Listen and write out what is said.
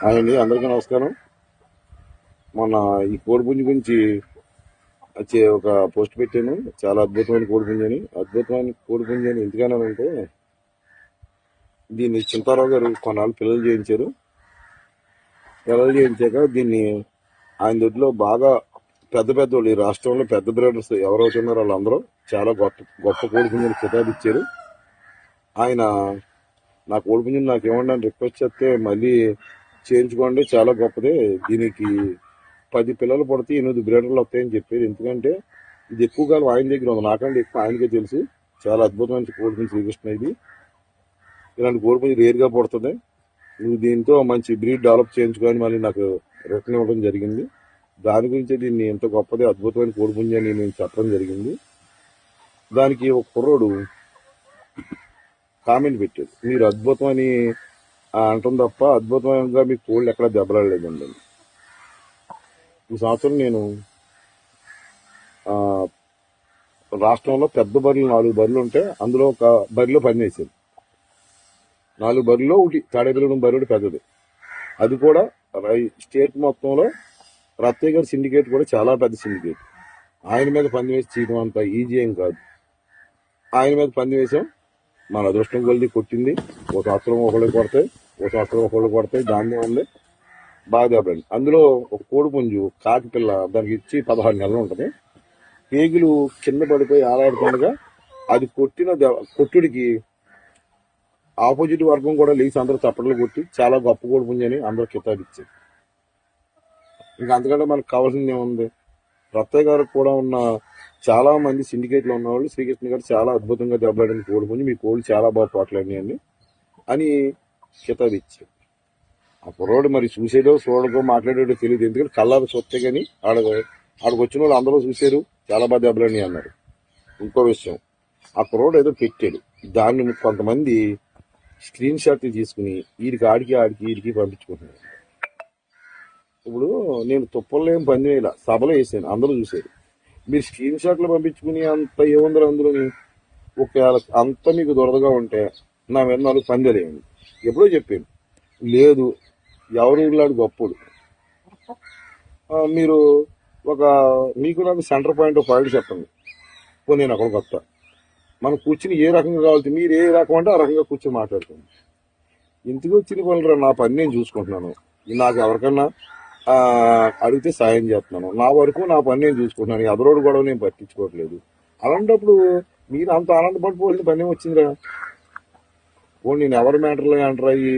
అండి, అందరికీ నమస్కారం. మొన్న ఈ కోడిపుంజు గురించి ఒక పోస్ట్ పెట్టాను. చాలా అద్భుతమైన కోడిపుంజు అని. అద్భుతమైన కోడిపుంజు అని ఎందుకన్నానంటే, దీన్ని చింతారావు గారు కొన్నాళ్ళు పిల్లలు చేయించారు. పిల్లలు చేయించాక దీన్ని ఆయన దొడ్లో బాగా పెద్ద పెద్ద వాళ్ళు, ఈ రాష్ట్రంలో పెద్ద బ్రీడర్స్ ఎవరవుతున్నారో వాళ్ళందరూ చాలా గొప్ప గొప్ప కోడిపుంజుని కితాబు ఇచ్చారు. ఆయన నా కోడిపుంజుని నాకు ఇవ్వండి అని రిక్వెస్ట్ చేస్తే మళ్ళీ చేయించుకోండి, చాలా గొప్పదే, దీనికి 10 పిల్లలు పడితే 8 బ్రీడర్లు వస్తాయని చెప్పారు. ఎందుకంటే ఇది ఎక్కువ కాలం ఆయన దగ్గర ఉంది, నాకంటే ఎక్కువ ఆయనకే తెలుసు. చాలా అద్భుతమైన కోడిపుంజు శ్రీకృష్ణ ఇది. ఇలాంటి కోడిపుంజు రేర్గా పడుతుంది. నువ్వు దీంతో మంచి బ్రీడ్ డెవలప్ చేయించుకొని మళ్ళీ నాకు రిటర్న్ ఇవ్వడం జరిగింది. దాని గురించి దీన్ని ఎంత గొప్పది అద్భుతమైన కోడిపుంజు అని నేను చెప్పడం జరిగింది. దానికి ఒక కుర్రోడు కామెంట్ పెట్టాడు, మీరు అద్భుతమని అంటాం తప్ప అద్భుతంగా మీ కోళ్ళు ఎక్కడ దెబ్బలాడలేదండి. ఈ సంవత్సరం నేను రాష్ట్రంలో పెద్ద బర్రెలు 4 బర్రెలు ఉంటే అందులో ఒక బరిలో పనిచేసాను. 4 బర్రెలో ఒకటి తాడేపల్లి బర్రెడు పెద్దది. అది కూడా స్టేట్ మొత్తంలో రత్తయ్య గారి సిండికేట్ కూడా చాలా పెద్ద సిండికేట్. ఆయన మీద పని వేసి చేయడం అంత ఈజీ ఏం కాదు. ఆయన మీద పని వేసాం. మన అదృష్టం కొలిది కొట్టింది. ఒక సంవత్సరం ఒకళ్ళు కొడతాయి, ఒక సంవత్సరం ఒకళ్ళు కొడతాయి, దాన్నే ఉంది బాగా దెబ్బలండి. అందులో ఒక కోడిపుంజు కాకి పిల్ల, దానికి ఇచ్చి 16 నెలలు ఉంటుంది. పేగులు కింద పడిపోయి ఆలాడుతుండగా అది కొట్టుడికి ఆపోజిట్ వర్గం కూడా లేచి అందరూ చప్పట్లు కొట్టి చాలా గొప్ప కోడిపుంజు అని అందరూ కితాబు ఇచ్చారు. ఇంకా అంతకంటే మనకు కావాల్సింది ఏముంది? రత్తయ్య గారు కూడా ఉన్న చాలా మంది సిండికేట్లో ఉన్న వాళ్ళు శ్రీకృష్ణ గారు చాలా అద్భుతంగా దెబ్బలాడిన కోడిపుంజు, మీ కోళ్ళు చాలా బాగా పోట్లాడినాయండి అని కితాబు ఇచ్చారు. ఆ కుర్రోడు మరి చూసేదో చూడకో మాట్లాడేటో తెలియదు. ఎందుకంటే కళ్ళారు చూస్తే కానీ ఆడికి వచ్చిన వాళ్ళు అందరూ చూశారు, చాలా బాగా దెబ్బలని అన్నారు. ఇంకో విషయం, ఆ కుర్రోడు ఏదో పెట్టాడు, దాన్ని కొంతమంది స్క్రీన్ షాట్ తీసుకుని వీడికి పంపించుకుంటున్నారు. ఇప్పుడు నేను తుప్పల్లో ఏం పని చేయాల, సభలో వేసాను, అందరూ చూశారు. మీరు స్క్రీన్ షాట్లు పంపించుకుని అంత ఏముందరో అందులోని ఒకవేళ అంత మీకు దొరదగా ఉంటే నా మీద 4 పందేలేయండి. ఎప్పుడో చెప్పాను, లేదు ఎవరు ఊళ్ళాడు గొప్పడు. మీరు మీకు నాకు సెంటర్ పాయింట్ ఆఫ్ పాయింట్ చెప్పండి, నేను అక్కడ కొత్త మనం కూర్చుని ఏ రకంగా కావాలి, మీరు ఏ రకం అంటే ఆ రకంగా కూర్చొని మాట్లాడుతుంది. ఇంటికి వచ్చిన పనులు నా పని నేను చూసుకుంటున్నాను. నాకు ఎవరికన్నా అడిగితే సాయం చేస్తున్నాను, నా వరకు నా పని నేను చూసుకుంటున్నాను. ఎదరోడు కూడా నేను పట్టించుకోవట్లేదు. అలాంటప్పుడు మీరు అంత ఆనందపడిపోవాల్సిన పని వచ్చిందిరా. నేను ఎవరి మ్యాటర్లో ఎంటర్ అయ్యి